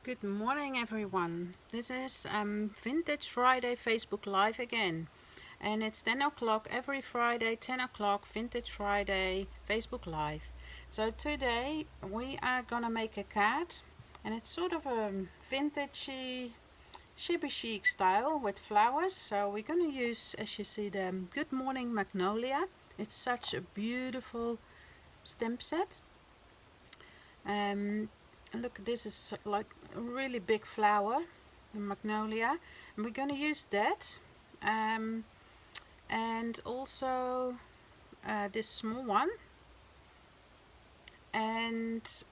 Good morning everyone. This is Vintage Friday Facebook Live again. And it's 10 o'clock every Friday, 10 o'clock Vintage Friday Facebook Live. So today we are gonna make a card, and it's sort of a vintagey, shabby chic style with flowers. So we're gonna use, as you see, the Goodmorning Magnolia. It's such a beautiful stamp set. Look, this is like a really big flower, the magnolia, and we're going to use that, and also this small one, and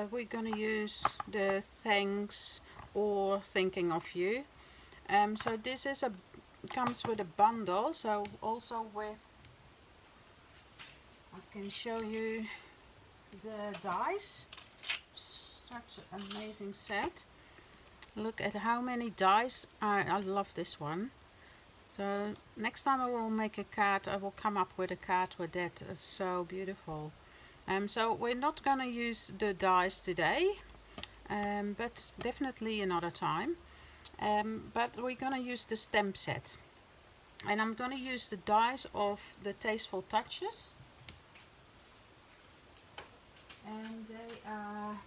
we're going to use the thanks or thinking of you. So this is comes with a bundle, so also with, I can show you the dies. Such an amazing set. Look at how many dies. I love this one. So next time I will make a card, I will come up with a card with that. Is so beautiful. So we're not gonna use the dies today, but definitely another time. But we're gonna use the stamp set, and I'm gonna use the dies of the Tasteful Touches, and they are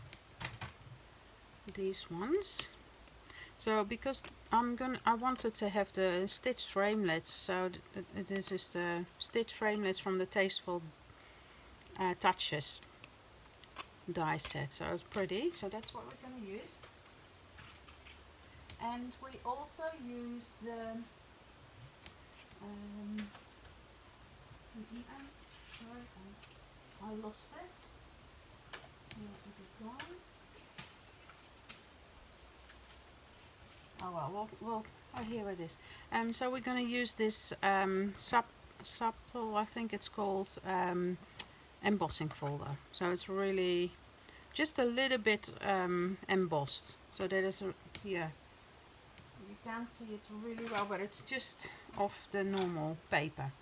these ones. So because I wanted to have the stitched framelits, so this is the stitched framelits from the Tasteful Touches die set. So it's pretty, so that's what we're going to use. And we also use the sorry, I lost it. Where is it gone? Oh well, oh, here it is. So we're going to use this subtle, I think it's called, embossing folder. So it's really just a little bit embossed. So that is here. You can't see it really well, but it's just off the normal paper.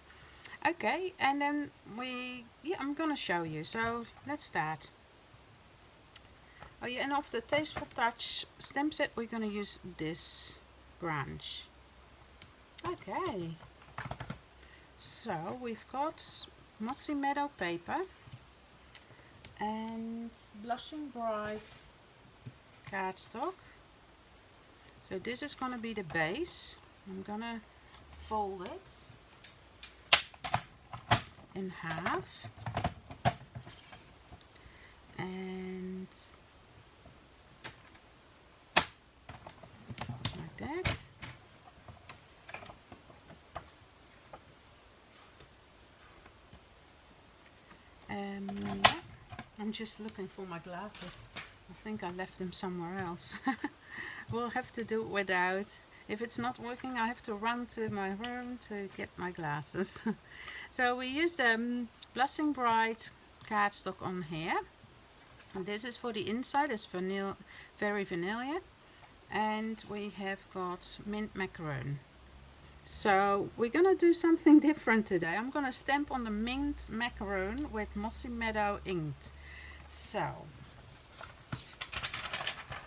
Okay, and then I'm going to show you. So let's start. Oh yeah, and of the Tasteful Touch stamp set, we're going to use this branch. Okay, so we've got Mossy Meadow paper and Blushing Bright cardstock. So this is going to be the base. I'm going to fold it in half, and that. Yeah. I'm just looking for my glasses. I think I left them somewhere else. We'll have to do it without. If it's not working, I have to run to my room to get my glasses. So we use the Blushing Bright cardstock on here. And this is for the inside. It's very vanilla. And we have got mint macaroon. So we're gonna do something different today. I'm gonna stamp on the mint macaroon with Mossy Meadow inked. So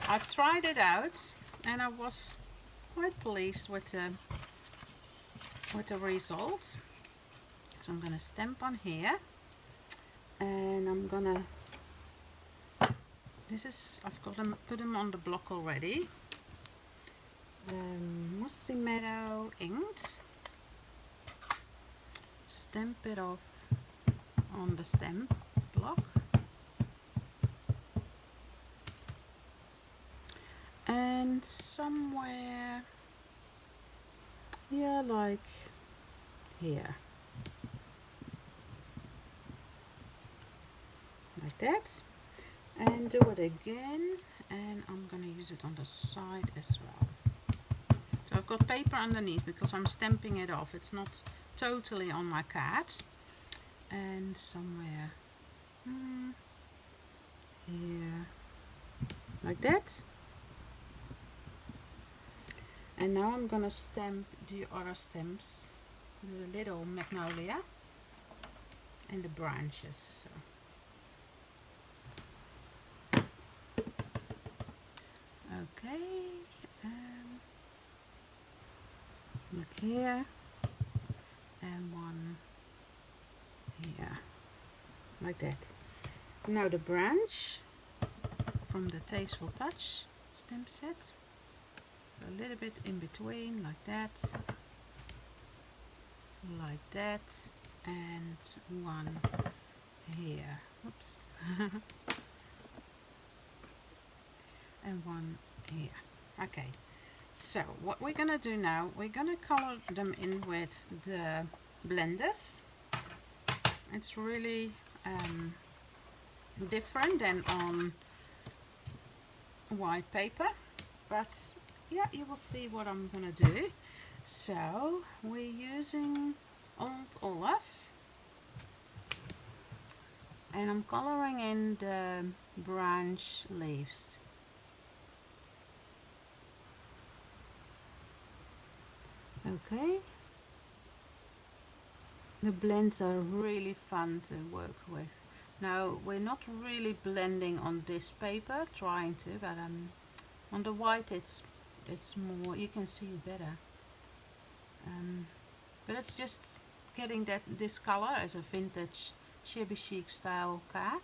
I've tried it out, and I was quite pleased with the results. So I'm gonna stamp on here, and I'm gonna. I've got them, put them on the block already. Mossy Meadow inked. Stamp it off on the stamp block, and somewhere, yeah, like here, like that, and do it again, and I'm gonna use it on the side as well. So I've got paper underneath because I'm stamping it off. It's not totally on my card. And somewhere here, like that. And now I'm gonna stamp the other stamps, the little magnolia and the branches. So. Okay, look here, and one here, like that. Now the branch from the Tasteful Touch stamp set. So a little bit in between, like that, and one here. Oops. And one here. Okay, so what we're gonna do now, we're gonna color them in with the blenders. It's really different than on white paper, but yeah, you will see what I'm gonna do. So we're using Old Olive, and I'm coloring in the branch leaves. Okay, the blends are really fun to work with. Now we're not really blending on this paper, trying to, but on the white it's more, you can see it better. But it's just getting this color as a vintage shabby chic style card.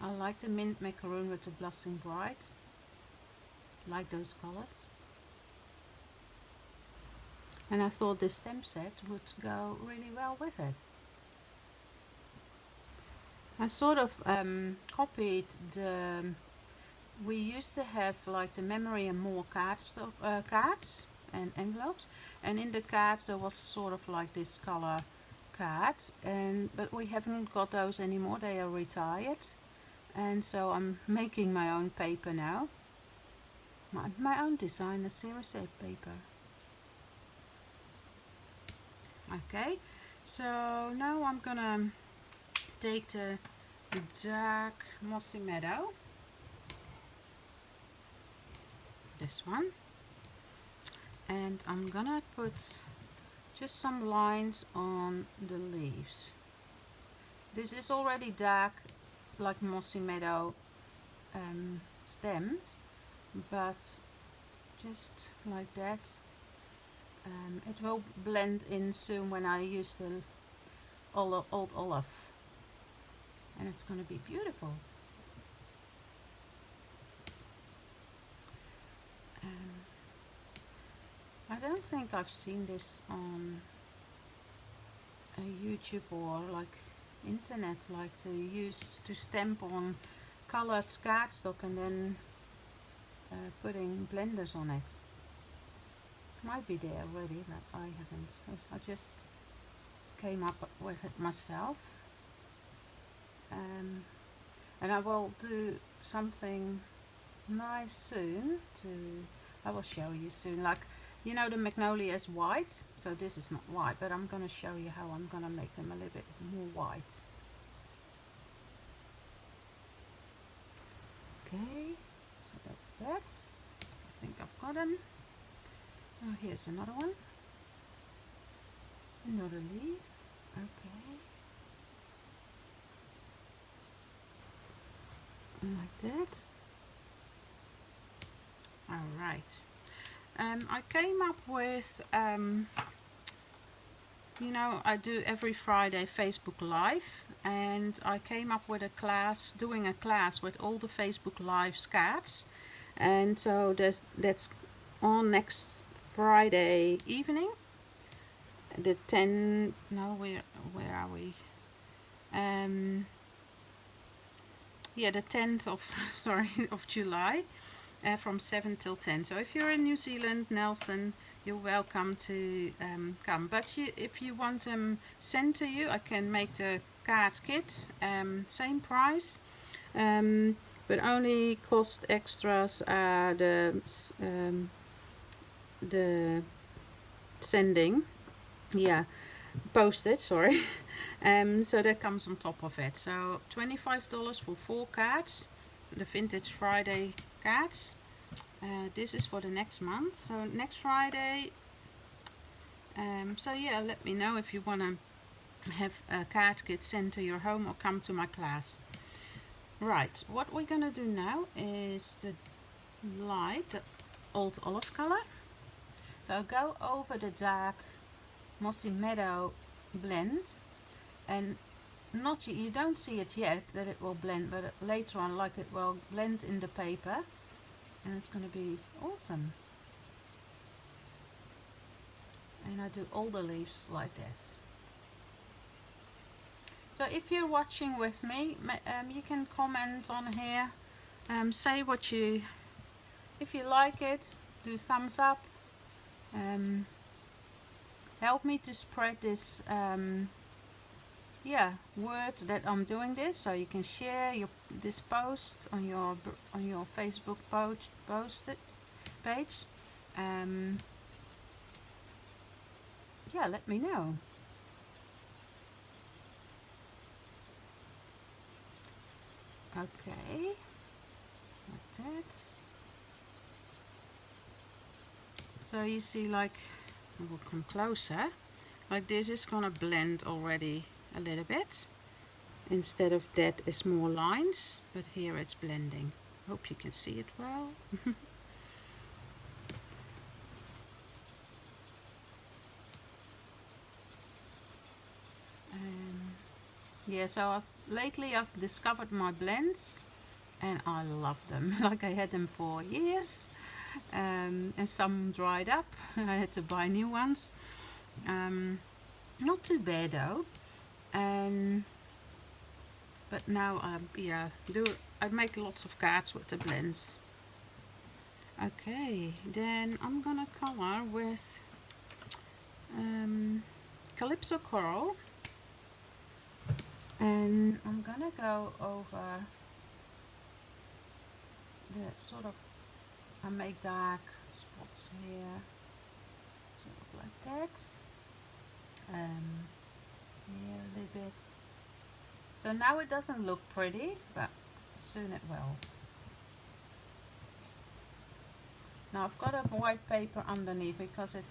I like the mint macaroon with the blushing bright, like those colors. And I thought this stamp set would go really well with it. I sort of copied the, we used to have like the Memory and More cards and envelopes, and in the cards there was sort of like this color card, but we haven't got those anymore, they are retired, and so I'm making my own paper now, my own designer series 8 paper. Okay, so now I'm gonna take the dark Mossy Meadow, this one, and I'm gonna put just some lines on the leaves. This is already dark, like Mossy Meadow stamped, but just like that. It will blend in soon when I use the Old Olive, and it's going to be beautiful. I don't think I've seen this on a YouTube or like internet, like to stamp on colored cardstock and then putting blenders on it. Might be there already, but I haven't. I just came up with it myself, and I will do something nice soon. I will show you soon. Like, you know, the Magnolia is white, so this is not white, but I'm gonna show you how I'm gonna make them a little bit more white. Okay, so that's that. I think I've got them. Oh, here's another one. Another leaf. Okay. Like that. Alright. I came up with, you know, I do every Friday Facebook Live, and I came up with a class, doing a class with all the Facebook Live cards, and so that's on next Friday evening, the 10th, no, where are we? Yeah, the 10th of, sorry, of July, from 7 till 10. So if you're in New Zealand, Nelson, you're welcome to come. But if you want them sent to you, I can make the card kit, same price, but only cost extras are the sending, yeah, postage, sorry. So that comes on top of it. So $25 for 4 cards, the Vintage Friday cards. This is for the next month, so next Friday. So yeah, let me know if you want to have a card kit sent to your home or come to my class. Right, what we're gonna do now is light, the old olive color. So go over the dark mossy meadow blend, and not you don't see it yet that it will blend, but later on, like, it will blend in the paper, and it's going to be awesome. And I do all the leaves like that. So if you're watching with me, you can comment on here, say what you, if you like it, do thumbs up, help me to spread this word that I'm doing this, so you can share this post on your Facebook page. Yeah, let me know. Okay, like that. So you see, like, I will come closer, like this is gonna blend already a little bit. Instead of that is more lines, but here it's blending. Hope you can see it well. Yeah, so lately I've discovered my blends and I love them. Like, I had them for years, and some dried up. I had to buy new ones. Not too bad though. But now I make lots of cards with the blends. Okay, then I'm gonna color with Calypso Coral, and I'm gonna go over the sort of, I make dark spots here, sort of like that, here a little bit. So now it doesn't look pretty, but soon it will. Now I've got a white paper underneath because it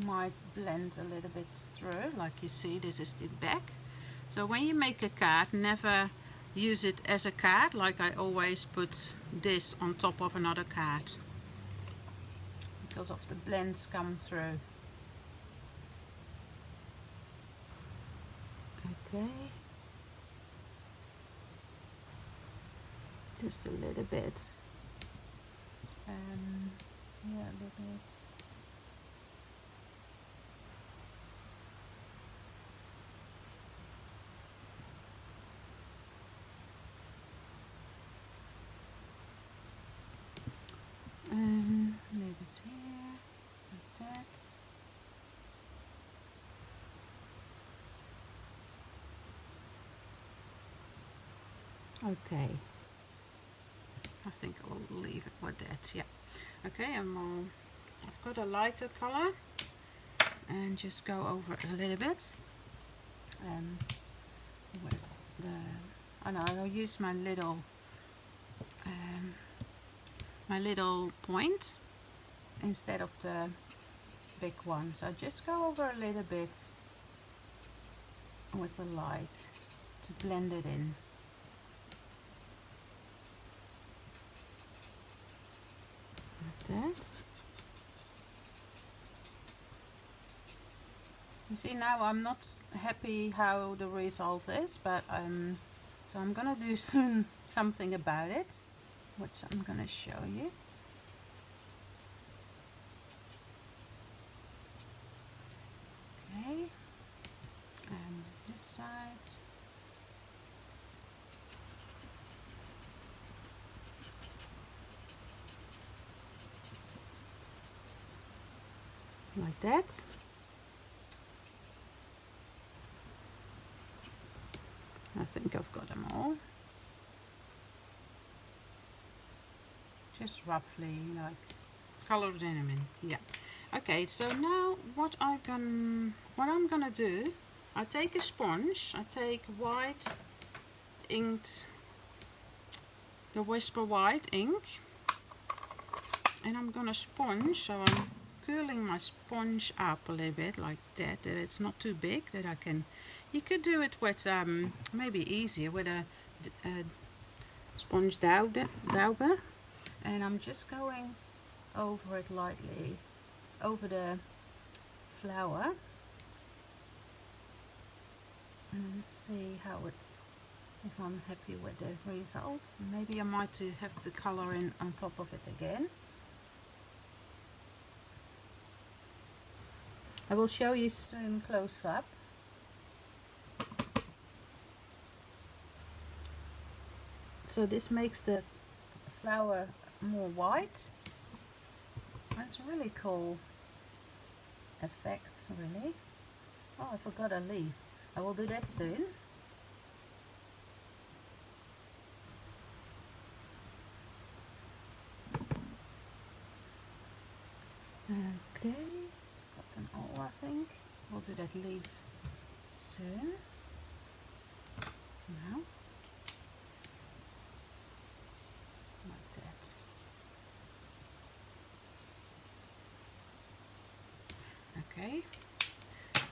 might blend a little bit through. Like you see, this is the back. So when you make a card, never use it as a card. Like, I always put this on top of another card because of the blends come through. Okay. Just a little bit. Yeah, a little bit. A little bit here, like that. Okay. I think I will leave it with that, yeah. Okay, I've got a lighter color, and just go over a little bit. With I'll use my little point instead of the big one. So just go over a little bit with the light to blend it in. Like that. You see, now I'm not happy how the result is, but so I'm gonna do soon something about it, which I'm gonna show you. Okay, and this side. Like that. I think I've got them all. Just roughly, like, colored in them in. Yeah. Okay, so now what I'm gonna do, I take a sponge, I take white inked, the Whisper White ink, and I'm gonna sponge, so I'm curling my sponge up a little bit like that, that it's not too big, that I can, you could do it with maybe easier with a sponge dauber, and I'm just going over it lightly, over the flower, and see how it's, if I'm happy with the result. Maybe I might have the color in on top of it again. I will show you soon close up. So this makes the flower more white. That's a really cool effect, really. Oh, I forgot a leaf. I will do that soon. Okay, got them all, I think. We'll do that leaf soon. Now, like that. Okay,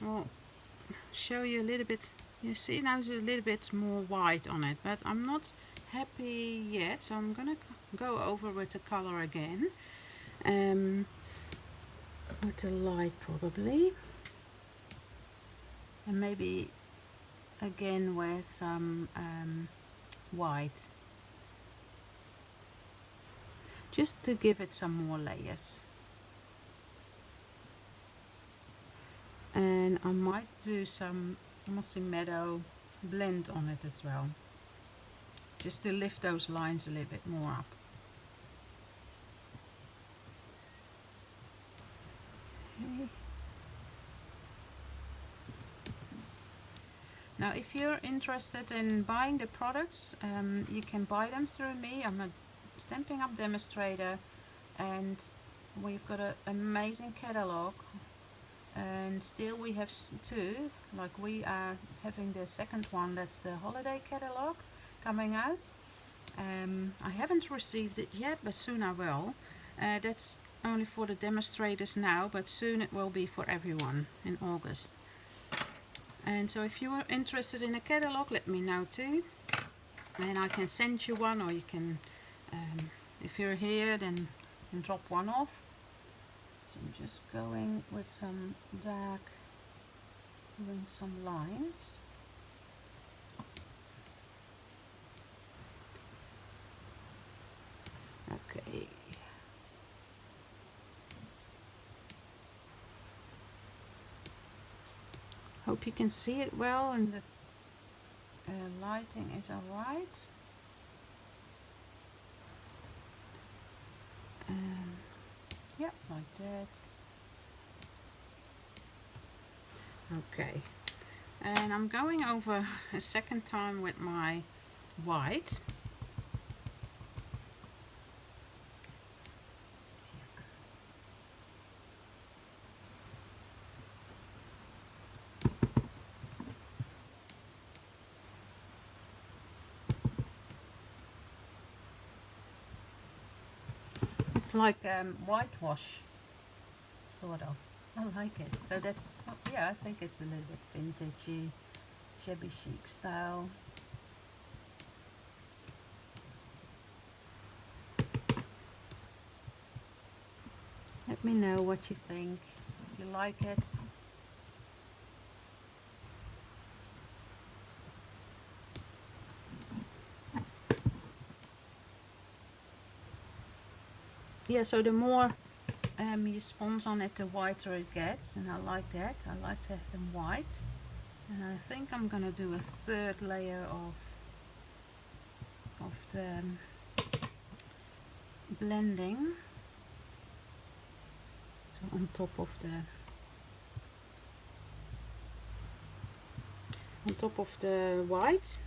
well, show you a little bit. You see now there's a little bit more white on it, but I'm not happy yet, so I'm gonna go over with the color again. With the light probably, and maybe again with some white, just to give it some more layers. And I might do some mossy meadow blend on it as well, just to lift those lines a little bit more up. Okay. Now if you're interested in buying the products, you can buy them through me. I'm a Stampin' Up demonstrator, and we've got an amazing catalog, and still we have two, like we are having the second one, that's the holiday catalog coming out. I haven't received it yet, but soon I will. That's only for the demonstrators now, but soon it will be for everyone in August. And so if you are interested in a catalog, let me know too, and I can send you one, or you can, if you're here, then you can drop one off. So I'm just going with some dark, doing some lines. Okay. Hope you can see it well, and the lighting is alright. Yep, like that. Okay, and I'm going over a second time with my white. It's like whitewash, sort of. I like it. So that's, yeah, I think it's a little bit vintagey, shabby chic style. Let me know what you think, if you like it. Yeah, so the more you sponge on it, the whiter it gets, and I like that. I like to have them white. And I think I'm gonna do a third layer of the blending. So on top of the white.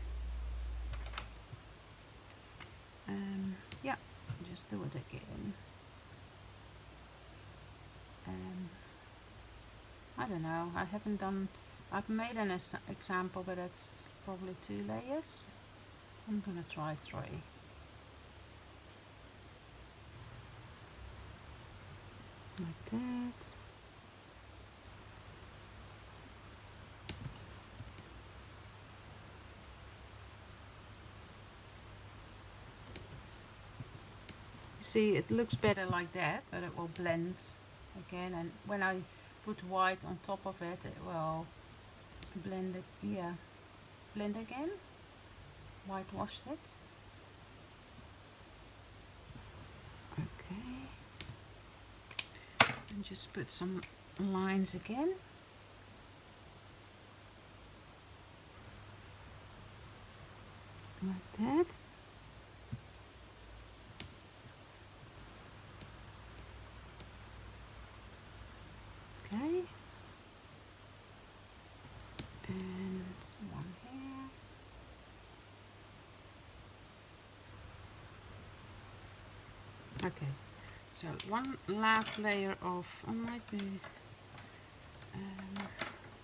Yeah, just do it again. I don't know, I've made an example, but that's probably 2 layers. I'm gonna try 3. Like that. See, it looks better like that, but it will blend again, and when I put white on top of it, it will blend it, yeah, blend again, whitewashed it. Okay, and just put some lines again. Like that. Okay, and one here. Okay, so one last layer of, or might be,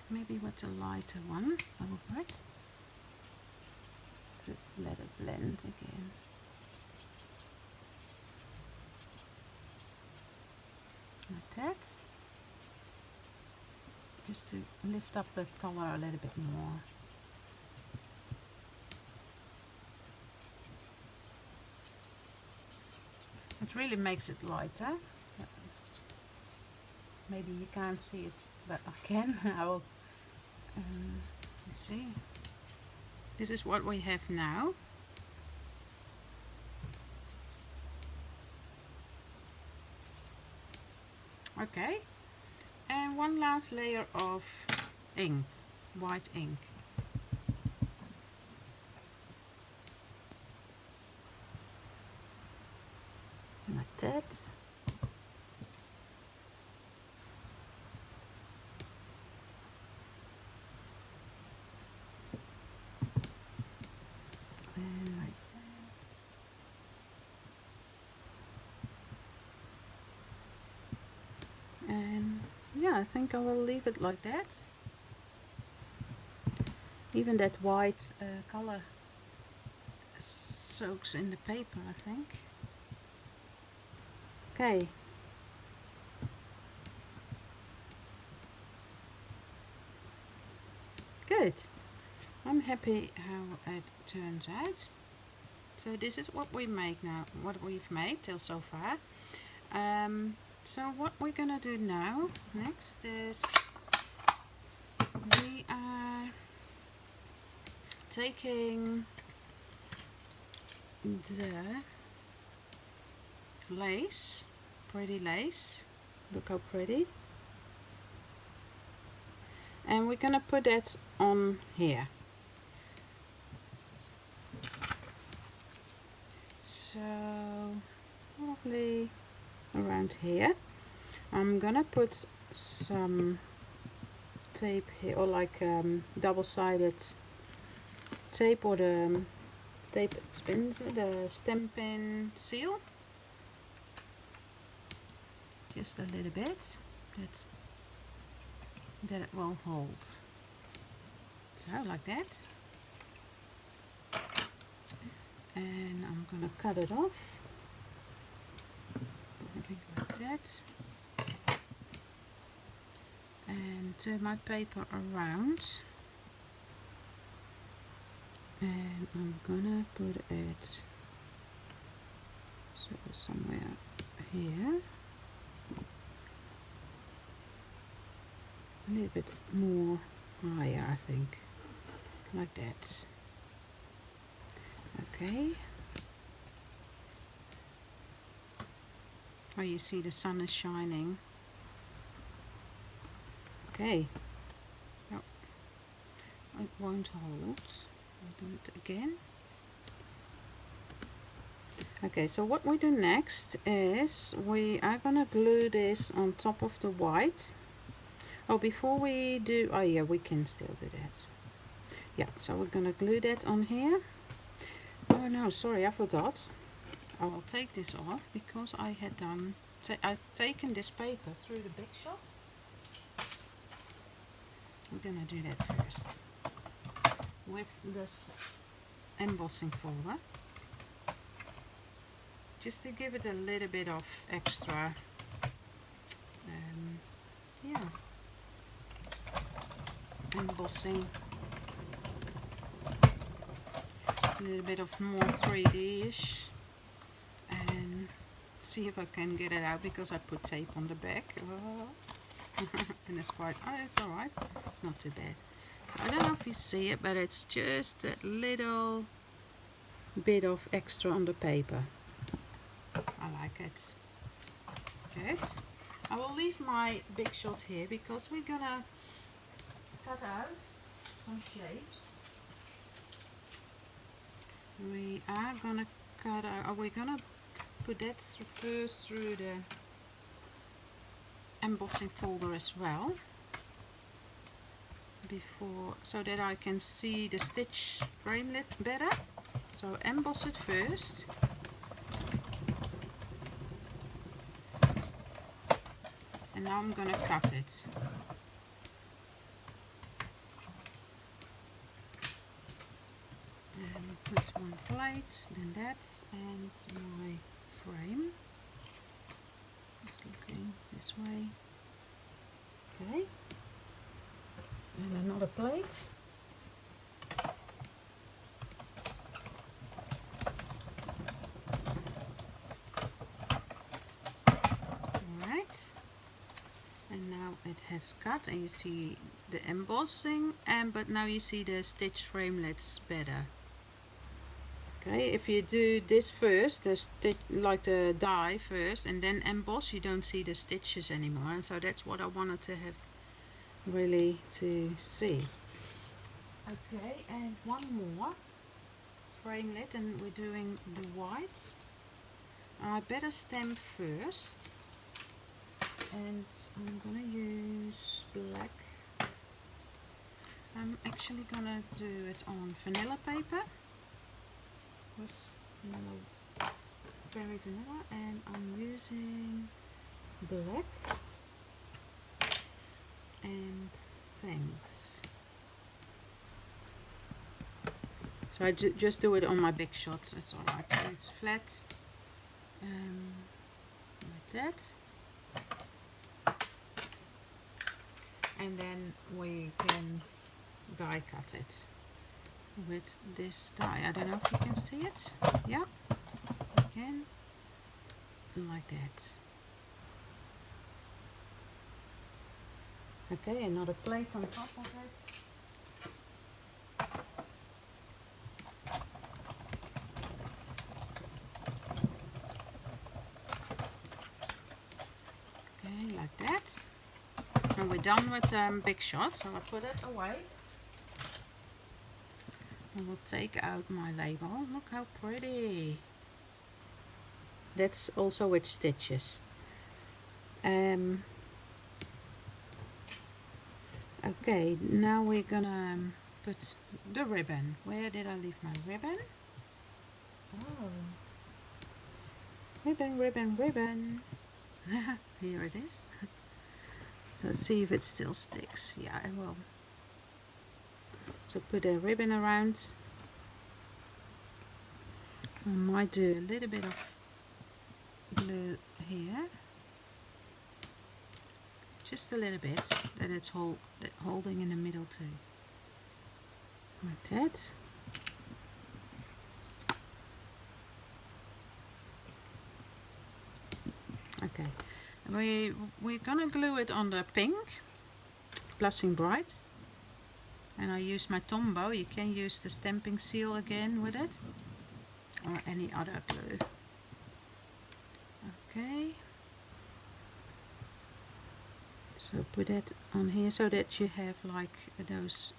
maybe with a lighter one, over it, to let it blend again. Like that. Just to lift up the color a little bit more. It really makes it lighter. So maybe you can't see it, but I can. I will. Let's see. This is what we have now. Okay. And one last layer of ink, white ink. Like that. And like that. And yeah, I think I will leave it like that. Even that white color soaks in the paper, I think. Okay. Good. I'm happy how it turns out. So this is what we make now, what we've made till so far. So what we're gonna do now, next is we are taking the lace, pretty lace, look how pretty, and we're gonna put that on here. So probably around here. I'm gonna put some tape here, or like double-sided tape, or the tape expense, the Stampin' seal. Just a little bit, that it will hold. So like that. And I'm gonna cut it off. Like that. And turn my paper around. And I'm gonna put it so somewhere here. A little bit more higher, I think. Like that. Okay. Oh, you see the sun is shining. Okay. Oh, it won't hold. I'll do it again. Okay, so what we do next is we are gonna glue this on top of the white. Oh, before we do, oh yeah, we can still do that. Yeah, so we're gonna glue that on here. Oh no, sorry, I forgot. I will take this off because I had done, I've taken this paper through the Big Shop. We're gonna do that first with this embossing folder, just to give it a little bit of extra, yeah, embossing, a little bit of more 3D-ish, and see if I can get it out because I put tape on the back. Oh. And it's quite, oh, it's alright, it's not too bad. So I don't know if you see it, but it's just a little bit of extra on the paper. I like it. Good. I will leave my big shot here because we're gonna cut out some shapes. We are gonna cut out, we're gonna put that first through the embossing folder as well, before, so that I can see the stitch framelit better. So emboss it first. And now I'm gonna cut it. And put one plate, then that, and my frame. Just looking this way. Okay. And another plate. Alright. And now it has cut and you see the embossing, but now you see the stitch framelets better. Okay, if you do this first, the stitch, like the die first, and then emboss, you don't see the stitches anymore. And so that's what I wanted to have really to see. Okay, and one more framelit, and we're doing the white. I better stamp first, and I'm gonna use black. I'm actually gonna do it on vanilla paper. Was vanilla, very vanilla, and I'm using black and things. So I just do it on my big shot. It's alright. So it's flat, like that, and then we can die cut it with this die. I don't know if you can see it. Yeah, you can, like that. Okay, another plate on top of it. Okay, like that. And we're done with big shot, so I put it away. I will take out my label. Look how pretty. That's also with stitches. Okay, now we're gonna put the ribbon. Where did I leave my ribbon? Oh, ribbon, ribbon, ribbon. Here it is. So let's see if it still sticks. Yeah, it will. So put a ribbon around. I might do a little bit of glue here. Just a little bit, that it's holding in the middle too. Like that. Okay, we're gonna glue it on the pink, Blushing Bright. And I use my Tombow. You can use the stamping seal again with it, or any other glue. Okay. So put that on here so that you have like those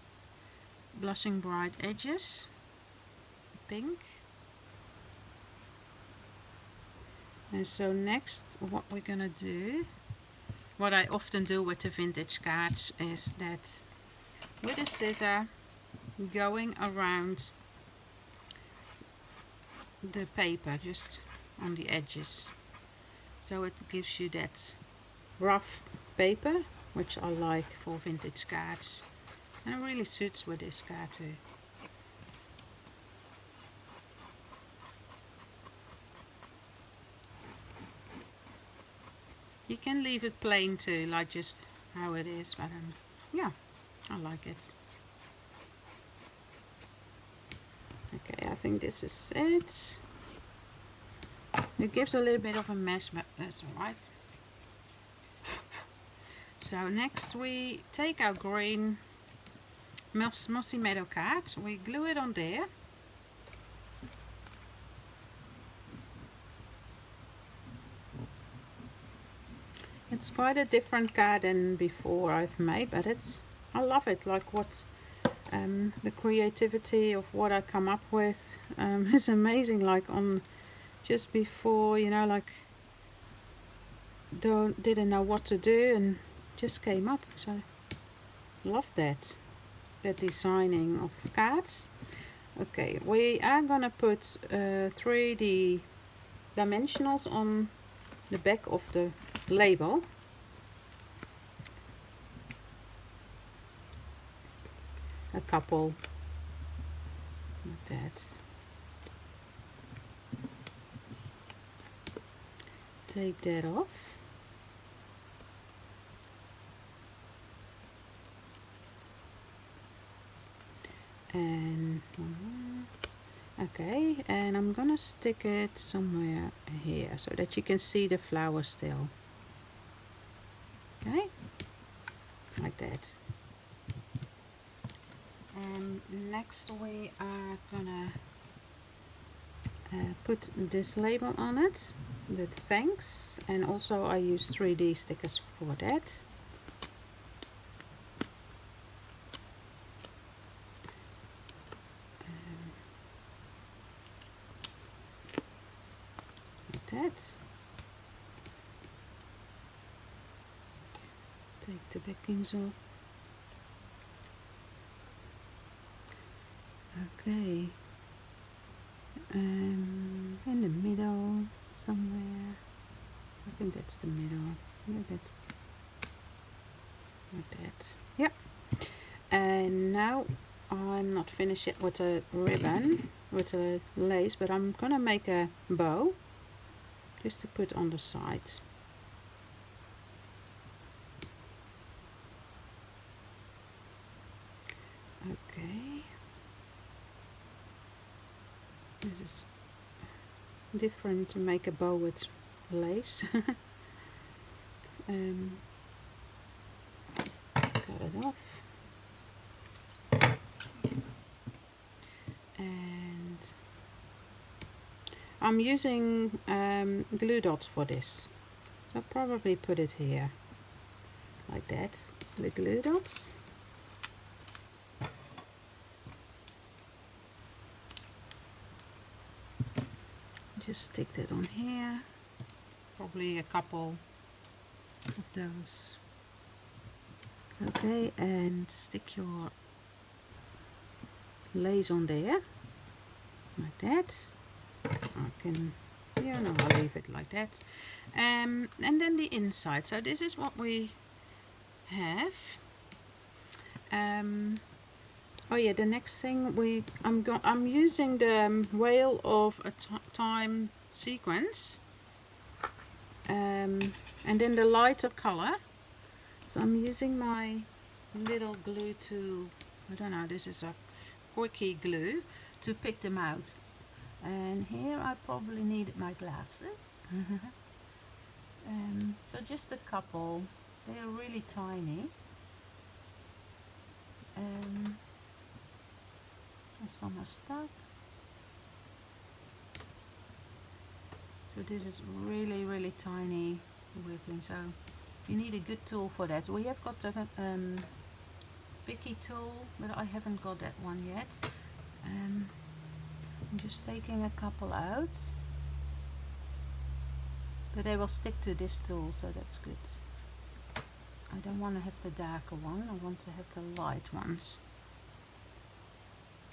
Blushing Bright edges, pink. And so next, what we're gonna do, what I often do with the vintage cards, is that with a scissor going around the paper just on the edges, so it gives you that rough paper, which I like for vintage cards, and it really suits with this card too. You can leave it plain too, like just how it is, but yeah, I like it. Okay, I think this is it. It gives a little bit of a mess, but that's alright. So next we take our green Mossy Meadow card, we glue it on there. It's quite a different card than before I've made, but I love it. Like what the creativity of what I come up with is amazing. Like on just before, you know, like didn't know what to do and just came up. So love that designing of cards. Okay, we are gonna put 3D dimensionals on the back of the label. A couple like that. Take that off. And okay, and I'm gonna stick it somewhere here so that you can see the flower still. Okay, like that. And next we are gonna put this label on it, the thanks, and also I use 3D stickers for that. That. Take the backings off. Okay. In the middle somewhere. I think that's the middle. Like that. Yep. And now I'm not finished yet with a ribbon, with a lace, but I'm gonna make a bow. Just to put on the sides. Okay. This is different to make a bow with lace. Cut it off. And I'm using glue dots for this, so I'll probably put it here, like that, the glue dots. Just stick that on here, probably a couple of those. Okay, and stick your lace on there, like that. I can, yeah, no, I'll leave it like that. And then the inside. So this is what we have. Oh yeah, the next thing I'm using the Wheel of a Time sequence, and then the lighter color. So I'm using my little glue to, I don't know, this is a quickie glue to pick them out. And here I probably need my glasses. So just a couple. They are really tiny. Some are stuck. So this is really tiny wiggling. So you need a good tool for that. We have got a picky tool, but I haven't got that one yet. I'm just taking a couple out, but they will stick to this tool, so that's good. I don't want to have the darker one, I want to have the light ones.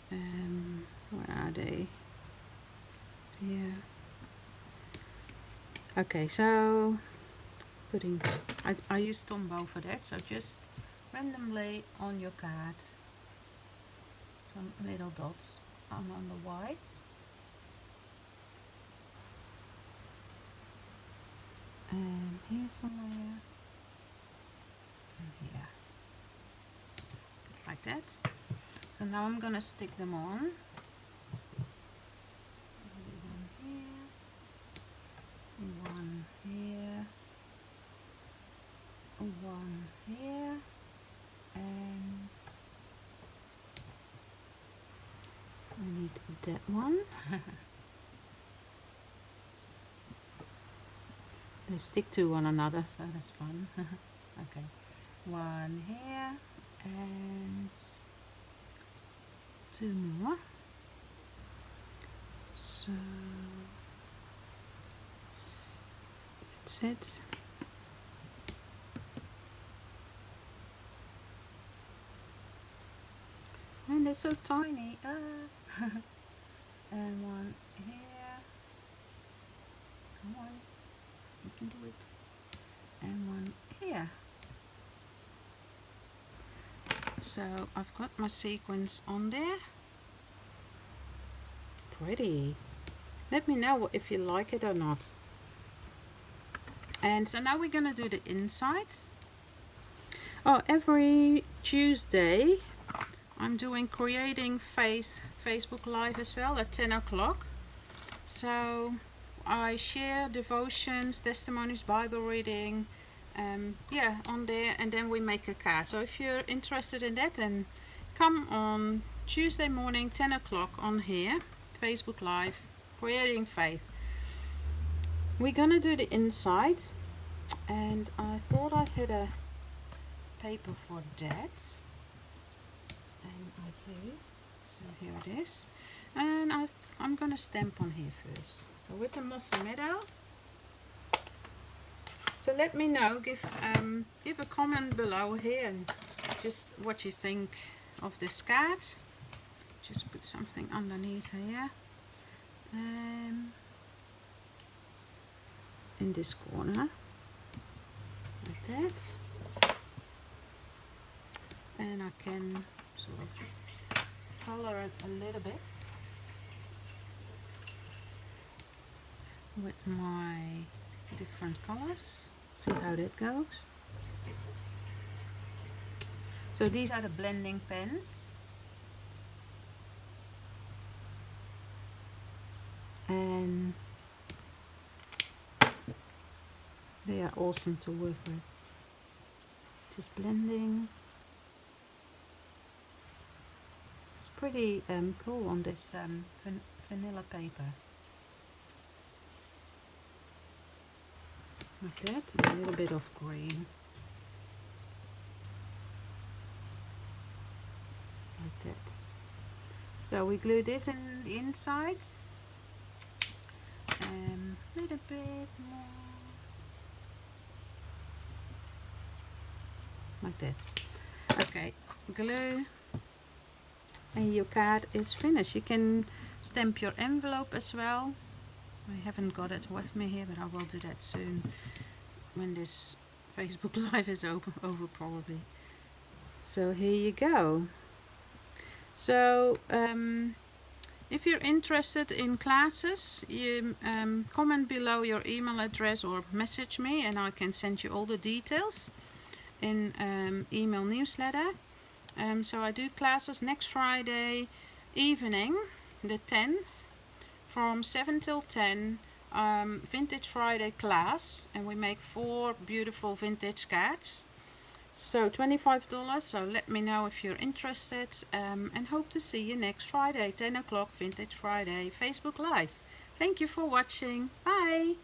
Where are they? Here. Okay, so putting, I use Tombow for that, so just randomly on your card some little dots on the white. And here somewhere. And here. Like that. So now I'm gonna stick them on. one here, one here, and I need that one. They stick to one another, so that's fun. Okay, one here and two more. So that's it. And they're so tiny. And one here. Come on, you can do it. And one here. So I've got my sequins on there. Pretty. Let me know if you like it or not. And so now we're gonna do the inside. Oh, every Tuesday I'm doing Creating Faith Facebook Live as well at 10 o'clock. So I share devotions, testimonies, Bible reading, yeah, on there, and then we make a card. So if you're interested in that, then come on Tuesday morning 10 o'clock on here, Facebook Live, Creating Faith. We're gonna do the inside, and I thought I had a paper for that, and I do. So here it is, and I'm gonna stamp on here first. So with the mossy meadow. So let me know, give a comment below here and just what you think of this card. Just put something underneath here. In this corner, like that. And I can sort of color it a little bit with my different colors. See how that goes. So these are the blending pens, and they are awesome to work with. Just blending. It's pretty cool on this vanilla paper. Like that, and a little bit of green. Like that. So we glue this in the inside. A little bit more. Like that. Okay, glue. And your card is finished. You can stamp your envelope as well. I haven't got it with me here, but I will do that soon when this Facebook Live is over probably. So here you go. So if you're interested in classes, you comment below your email address or message me, and I can send you all the details in email newsletter. So I do classes next Friday evening, the 10th, from 7 till 10, Vintage Friday class, and we make 4 beautiful vintage cards. So $25, so let me know if you're interested, and hope to see you next Friday, 10 o'clock, Vintage Friday, Facebook Live. Thank you for watching. Bye!